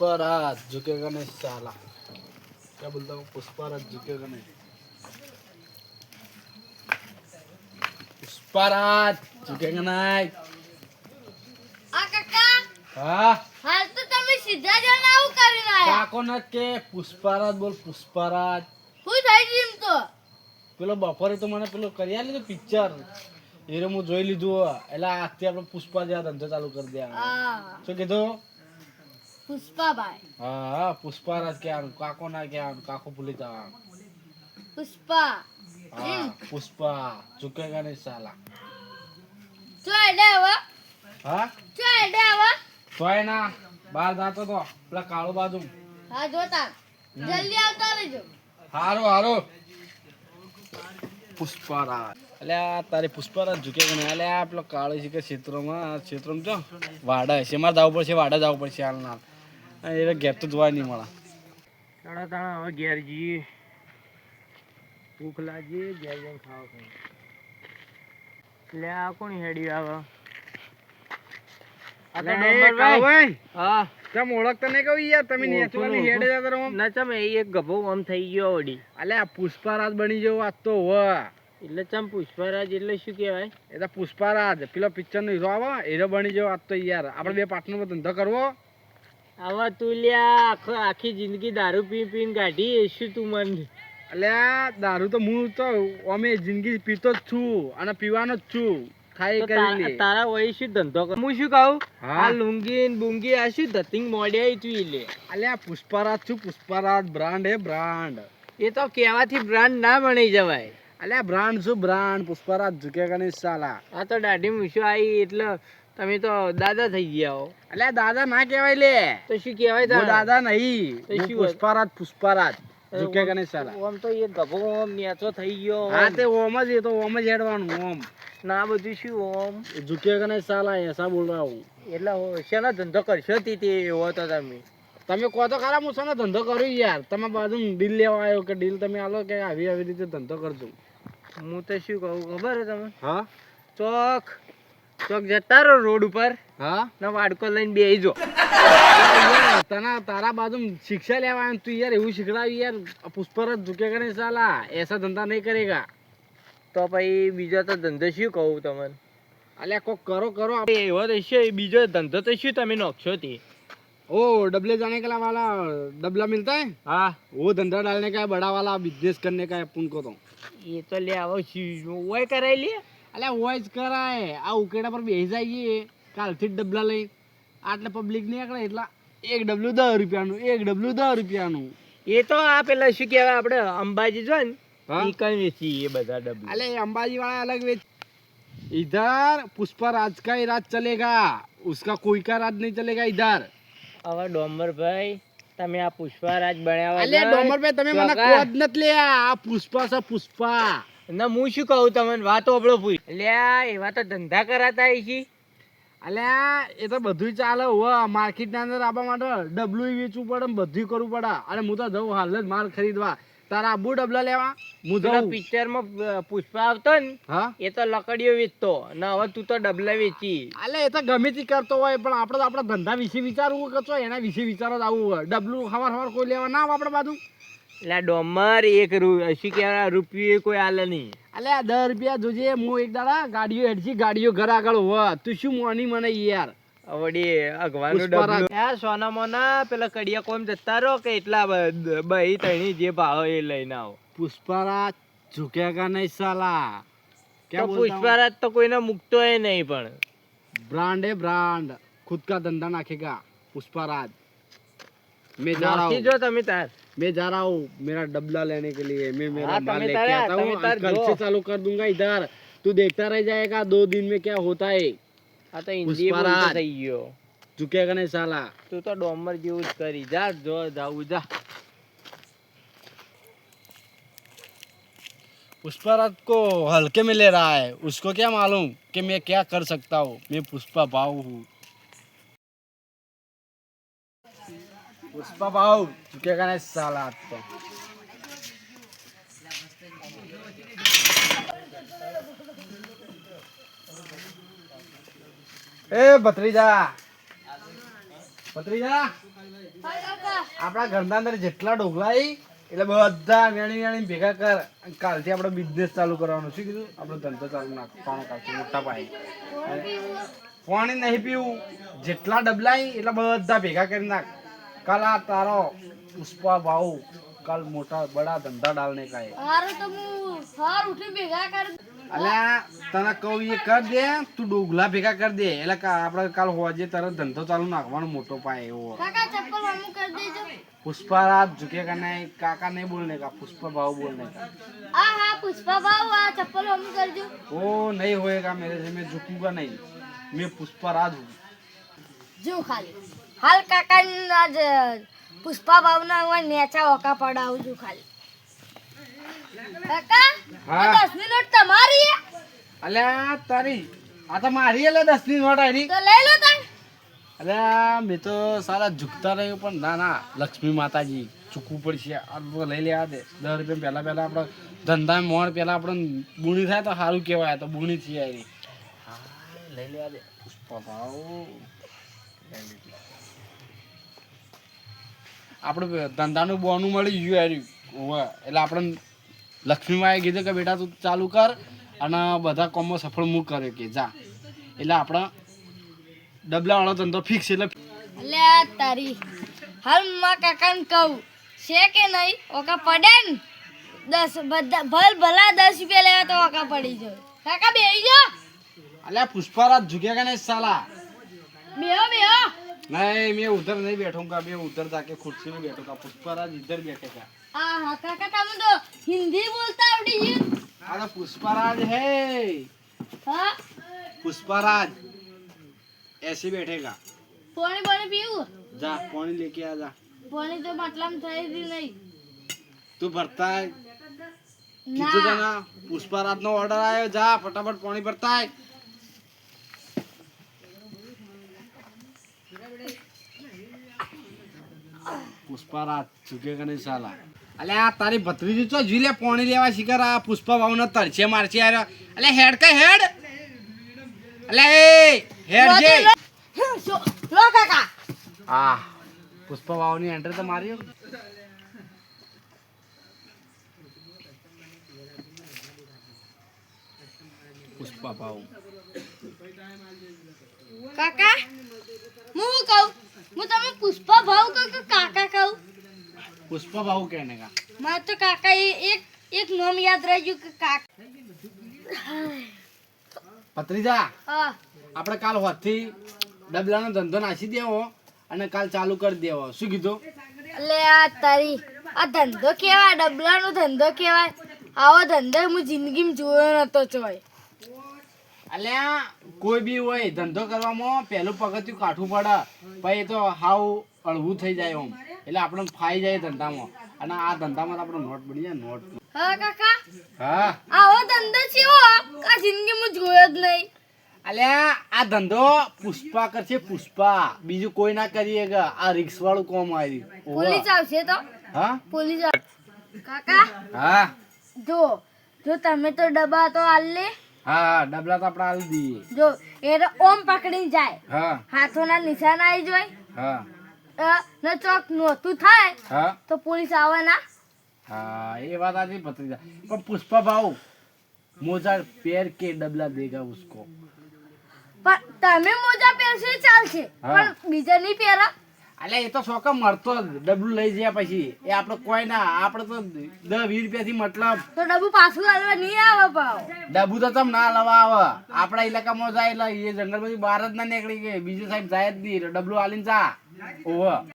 पुष्पराज झुकेगा नहीं साला। क्या बोलता हूँ, पुष्पराज झुकेगा नहीं। पुष्पराज झुकेगा नहीं। આ કાકા हाँ હાલ તો તમે સીધા જણ આવું કરીને આયા કાકો ન કે પુષ્પરાજ બોલ પુષ્પરાજ. હું થઈ ગયું એમ તો પેલો બપોરે તો મને પેલો કરી આલ્યું પિક્ચર એ હું જોઈ લીધું એટલે આજથી આપણે પુષ્પા જેવા ધંધો ચાલુ કરી દે. હા શું કીધું? પુષ્પાભાઈ હા હા પુષ્પરાજ કહેવાનું, કાકો ના કહેવાનું, કાકો ભૂલી જવાનું. પુષ્પા હા પુષ્પા ઝુકેગા નહીં સાલા. ચો એડે હવે હા ચો એડે હવે તોય ના બહાર જાતો તો પેલા કાળો બાજુ. હા જોતા જલ્દી આવતા રહેજો. હારો હારો પુષ્પરાજ એટલે આ તારે પુષ્પરાજ ઝુકેગા નહીં. એટલે આ પેલો કાળો છે કે ક્ષેત્રોમાં જો વાડા છે, મારે જવું પડશે, વાડા જવું પડશે હાલના. એ ઘેર તો જોવા નહીં મળે. તાણા તાણા હવે ઘેર જઈએ, ભૂખ લાગી, ઘેર જઈને ખાવા ખાઈ. એટલે આ કોણ હેડી આવે? આ તો ડોમરભાઈ. હા તમે ઓળખતા નહીં કહું યાર, તમે નેચરલી હેડે જતા રહો. ના ચમ એ એક ગભો આમ થઈ ગયો વળી. અલે આ પુષ્પરાજ બની જવું આજ તો હોય. એટલે ચમ પુષ્પરાજ એટલે શું કહેવાય? એ તો પુષ્પરાજ પેલો પિક્ચર નો હીરો આવે હીરો બની જવો આજ તો યાર. આપણે બે પાર્ટનર ધંધો કરવો. આવા તું લ્યા આખી જિંદગી દારૂ પી પીને કાઢી શું તું મન? એટલે આ દારૂ તો હું તો અમે જિંદગી પીતો જ છું અને પીવાનો જ છું. ખાઈ કરી લે. તારા વય શું ધંધો કર? હું શું કહું, હા? આ લુંગી ને બુંગી આ શું ધતિંગ મોડ્યા તું લે? અલે આ પુષ્પરાજ છું, પુષ્પરાજ બ્રાન્ડ હે બ્રાન્ડ. એ તો કહેવાથી બ્રાન્ડ ના બની જવાય. અલે આ બ્રાન્ડ છું બ્રાન્ડ. પુષ્પરાજ ઝુકેગા નહીં સાલા. આ તો દાઢી મૂછો આવી એટલે તમે તો દાદા થઈ ગયા હો. અલે દાદા ના કહેવાય લે. તો શું કહેવાય હું દાદા નહીં, તો હું શું? પુષ્પરાજ પુષ્પરાજ ઝુકેગા નહીં સાલા. આમ તો એ ગભો ઓમ નેચો થઈ ગયો. હા તે ઓમ જ, એ તો ઓમ જ હેડવાનું ઓમ. ના બધું શું ઓમ ઝુકેગા નહીં સાલા એસા બોલ રહા હું. એટલે શેનો ધંધો કરશો તે એવો તો તમે કહો તો ખરા હું શાનો ધંધો કરું યાર. તમે બાજુ ડીલ લેવા આવ્યો કે ડીલ તમે આલો કે આવી આવી રીતે ધંધો કરજો. હું તો શું કહું ખબર હે તમે? હા ચોક જતા રહો રોડ ઉપર હા ને વાડકો લઈને બેસી જો. તારા બાજુ શિક્ષા લેવા આવ્યો તું યાર, એવું શીખડાવી યાર. પુષ્પરાજ ઝુકેગા નહીં સાલા, એસા ધંધા નહીં કરેગા. તો પછી બીજો તો ધંધો શું કહું તમને? અલ્યા કોક કરો કરો. એવો તો શું બીજો ધંધો તો શું તમે નોખશો તે? ओ डबले जाने के वाला डबला मिलता है, हाँ वो धंधा डालने का है, बड़ा वाला बिजनेस करने का है अपन को तो. એ તો લે આવો વોય કરાઈ લે. અલ્યા વોઇસ કરાય. આ ઉકેડા પર બેસી જઈએ કાલથી જ ડબલા લઈ. આટલે પબ્લિક નહીં આકડે એટલા એક ડબલું 10 રૂપિયાનું, એક ડબલું 10 રૂપિયાનું. એ તો આ પેલા શું કહેવાય આપણે અંબાજી જો ને हाँ? ઈ કઈ વેચી એ બધા ડબ્બા. अले अंबाजी वाला अलग बेच. इधर पुष्पराज का ही राज चलेगा, उसका कोई का राज नहीं चलेगा इधर. હવે ડોમરભાઈ તમે આ પુષ્પરાજ બનાવ્યા અલે ડોમર ભાઈ તમે મને કોદ નત લે. આ પુષ્પા છે પુષ્પા. ના હું શું કહું તમને વાત ઓબળો પૂરી. એટલે એવા તો ધંધા કરાતા છે. અલ્યા એ તો બધું ચાલે હો. માર્કેટ ના અંદર આવવા માટે ડબલું વેચવું પડે ને બધું કરવું પડે. અને હું તો જઉં હાલ જ માલ ખરીદવા. તારા આબુ ડબલા લેવા હું જઉં. પિક્ચર માં પુષ્પા આવતો ને હા એ તો લકડીઓ વેચતો ને હવે તું તો ડબલા વેચી. અલે એ તો ગમે તે કરતો હોય પણ આપણે તો આપણા ધંધા વિશે વિચારવું કચો એના વિશે વિચારો જ આવવું હોય. ડબલું હવાર કોઈ લેવા ના આવે આપણે બાજુ. એટલે ડોમર એક શું કહેવાય રૂપિયો કોઈ આલે નહીં. અલે આ 10 રૂપિયા જોજે. હું એક દાડા ગાડીઓ હેડછી, ગાડીઓ ઘર આગળ હોય. તું શું મોની મને યાર વળી અગવાનું ડબલું. આ સોના મોના પેલા કડિયા કોમ જતા રહો કે એટલા બહી તણી જે ભાવ એ લઈને આવો. પુષ્પરાજ ઝુકેગા નહીં સાલા. તો પુષ્પરાજ તો કોઈને મૂકતો એ નહીં પણ ब्रांड है ब्रांड, खुद का धंधा नाखेगा पुष्पराज. मैं जा रहा નોખી हूँ, જો તમે તાર. मैं जा रहा हूँ मेरा डबला लेने के लिए. मैं मेरा हाँ, माल तमें लेके तारा- आता हूँ. तमें तार कल जो। से चालू कर दूंगा इधर. तू देखता रह जाएगा 2 दिन में क्या होता है. આ તો હિન્દી બોલતો પુષ્પરાજ. થઈ ગયો. झुकेगा नहीं साला. તું તો ડોમર જેવું જ કરી જા. જો જાવું જા. पुष्पराज को हल्के में ले रहा है. उसको क्या मालूम कि मैं क्या कर सकता हूँ. मैं पुष्पा भाव हूँ. पुष्पा भाव झुकेगा नहीं साला. तो ए भत्रीजा, भत्रीजा હા કાકા આપણા ઘરના અંદર જેટલા ડોગલા છે, એટલે બધા વેણી ભેગા કર. અને કાલથી આપણે બિઝનેસ ચાલુ કરવાનો. શું કીધું? આપણો ધંધો ચાલુ નાખવાનો કાલથી મોટા પાયે. પાણી નહીં પીવું. જેટલા ડબલા છે, એટલા બધા ભેગા કરી નાખ. કાલ આ તારો પુષ્પા ભાવ કાલ મોટા બડા ધંધા ડાલને કાય. હારું તો હું સવાર ઉઠી ભેગા કર અલ્યા તને કહું એ કર દે, તું ડોગલા ભેગા કરી દે. એટલે આપણે કાલ હોજે તરત ધંધો ચાલુ નાખવાનો મોટો પાયે એવો. કાકા ચપ્પલ હમું કરી દેજો पुष्पाराज झुकेगा नहीं, काका नहीं बोलने का, पुष्पा भाव बोलने का. હા હા પુષ્પા ભાવ આ ચપ્પલ હમું કરજો वो नहीं होएगा मेरे से, मैं झुकूंगा नहीं. मैं पुष्पाराज हूँ. જો ખાલી હાલ કાકા આજ પુષ્પા ભાવ ના નેચા ઓકા પડાવું છું ખાલી કાકા હા. 10 ની નોટ તમારી હે अल्या तारी आता मारी अल्या 10 ની નોટ આરી. તો લઈ લો તને अल्या मैं तो सारा झुकता રહ્યો પણ ના ના લક્ષ્મી માતાજી ચૂકવું પડશે. આ તો લઈ લેવા દે. 10 રૂપિયા પહેલા આપણે ધંધા મોણ પહેલા આપણે બુણી થાય તો સારું કહેવાય. તો બુણી થઈ આવી. હા લઈ લેવા દે. પુષ્પા ભાવ આપણે ધંધાનું બોનું મળી ગયું હાર્યું. હોવે એટલે આપણે લક્ષ્મીમાએ કીધું કે બેટા તું ચાલુ કર અને બધા કોમો સફળ હું કર્યો કે જા. એટલે આપણે ડબલાવાળો ધંધો ફિક્સ. એટલે લે તારી હાલ માં કાકાને કહું છે કે નહીં ઓકા પડે ને 10 બધા ભલા 10 રૂપિયા લેવા તો ઓકા પડી જાય કાકા બેહી જાઓ अल्या पुष्पाराज झुकेगा नहीं साला. બેહો બેહો नहीं मैं उधर नहीं बैठूंगा. मैं उधर जाके कुर्सी में बैठूंगा. पुष्पाराज इधर बैठेगा. હા હા કાકા તમે તો હિન્દી બોલતા આવડી ગયું अरे पुष्पाराज है. હા पुष्पाराज ऐसे बैठेगा. પાણી પાણી પીવું जा पानी लेके आ जा. પાણી તો માટલામાં થઈ જ નહીં तू भरता है. ના कितने जना पुष्पाराज नो ऑर्डर आयो. जा फटाफट पानी भरता है. पुष्पाराज झुकेगा नहीं साला. अले आ तारी भत्रीजी तो झीले पानी लेवा शिकर आ पुष्पा भाव न तरछे मारछे यार. अले हेड के हेड. अले हेड जे લો કાકા आ पुष्पा भाव ની एंट्री तो मारियो. पुष्पा भाव કાકા હું કહું હું તમે પુષ્પા ભાવ કહું કે કાકા કહું पुष्पा भाव कहने का. મારે તો કાકા એક એક નામ યાદ રહી ગયું કે કાકા ભત્રીજા હા આપણે કાલ હોથી ડબલાનો ધંધો નાસી દેવો અને કાલ ચાલુ કરી દેવો. શું કીધું? એટલે આ તારી આ ધંધો કેવાય ડબલાનો ધંધો કેવાય આવો ધંધો હું જિંદગીમાં જોયો નતો ચોય અલ્યા કોઈ બી હોય ધંધો કરવામાં પહેલું પગથિયું કાઠું પડે પછી એ તો હાવ અળવું થઈ જાય આમ. એટલે આપણે ફાઈ જાય ધંધામાં. અને આ ધંધામાં તો આપણે નોટ પડી જાય. નોટ. હા કાકા હા આવો ધંધો ચેવો આ જિંદગીમાં જોયો જ નહીં અલ્યા આ ધંધો પુષ્પા કરશે. પુષ્પા બીજું કોઈ ના કરીએ કે આ રિક્ષ વાળું કોમ આવ્યું. પોલીસ આવશે તો હા પોલીસ કાકા હા જો જો તમે તો ડબ્બા તો આલ લે હા ડબલા તો આપણે આવી દઈએ. જો એ તો ઓમ પકડી જાય હા હાથોના નિશાન આવી જાય હા ન ચોક નોતું થાય હા તો પોલીસ આવે ના हाँ ये बात आती भतीजा. पर पुष्पा भाव मोजा पैर के डबला देगा उसको. પણ તમે મોજા પહેરશો એ ચાલશે હા. પણ બીજા નહીં પહેરા અલે એ તો શોખ મળતો જ ડબલું લઈ જાય પછી. એ આપણે કોઈ ના આપણે તો 10-20 રૂપિયા થી મતલબ. તો ડબ્બુ પાછું આલવા નહીં આવે ભાવ ડબુ તો તમ ના લવા આવે. આપણા ઇલાકામાં જાય એટલે એ જંગલ માંથી બહાર જ ના નીકળી ગઈ. બીજી સાઈડ જાય જ નહીં. ડબલું આલીને જા. ઓહો